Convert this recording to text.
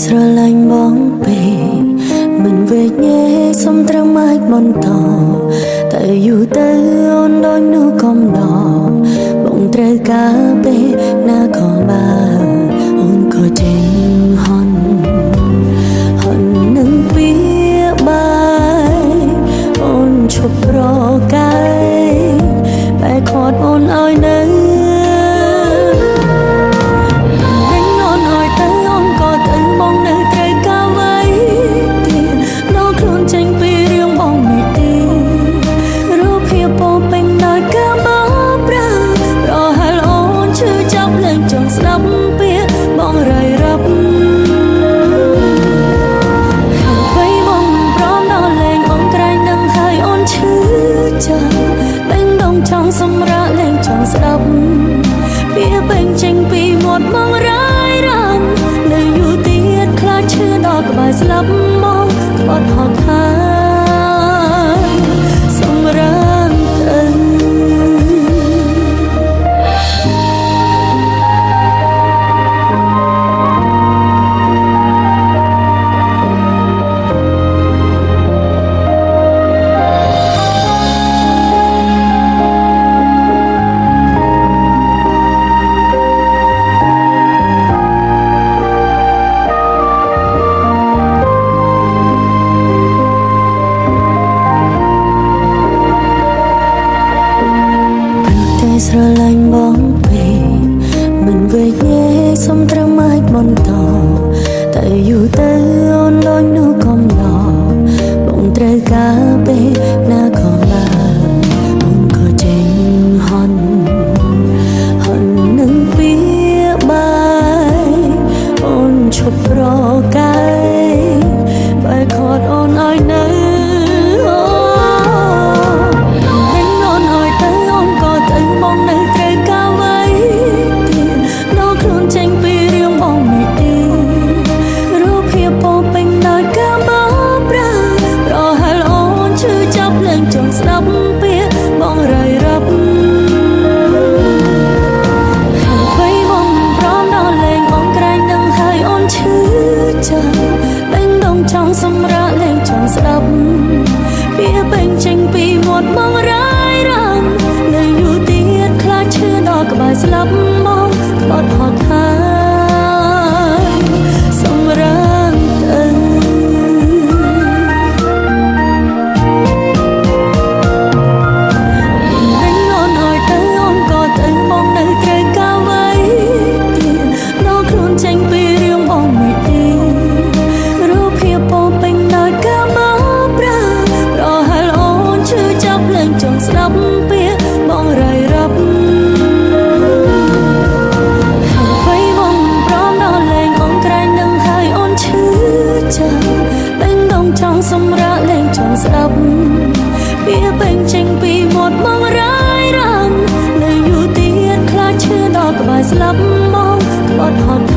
ស្រឡាញ់បងពេកមិនវេកញែកសុំត្រឹមអាចបន្តតែយូរទៅអូនដូចនោះកុំដល់បងត្រូវការពេលណាក៏បានអូនក៏ចេញហន់នឹងពីបាយអូនឈប់រកាយបែកខាត់អូនឲ្យនៅសម្រាប់លេងចង់ស្ដាប់វាពេញចេញពីមាត់មករាយរ៉ាំនៅយូរទៀតខ្លាចឈឺដល់ក្បែរស្លាប់មកអត់ហត់ហើយសម្រាប់ទៅស្រឡាញ់បងពេកមិនវេកញែកសុំត្រឹមអាចបន្តតែយូរទៅអូនដូចនោះកុំដល់បងត្រូវការពេលណាក៏បានអូនក៏ចេញហន់នឹងពីបាយអូនឈប់រកាយបែកខាត់អូនឲ្យនៅចង់ស្ដាប់ពាក្យបងរាយរាប់ហើយបងព្រមដល់លេងបងក្រែងនឹងហើយអូនឈឺចាំបេះដូងចង់សម្រាប់លេងចង់ស្ដាប់ពាក្យពេញចេញពីមាត់បងរាយរ៉ាំនៅយូរទៀតខ្លាចឈឺដល់ក្បែរស្លាប់មកអត់ហត់ហើយសម្រាប់ទៅចង់ស្ដាប់ពាក្យបងរាយរាប់ហើយបងព្រមដល់លេងបងក្រែងនឹងហើយអូនឈឺចាំបេះដូងចង់សម្រាប់លេងចង់ស្ដាប់ពាក្យពេញចេញពីមាត់បងរាយរ៉ាំនៅយូរទៀតខ្លាចឈឺដល់ក្បែរស្លាប់មកអត់ហត់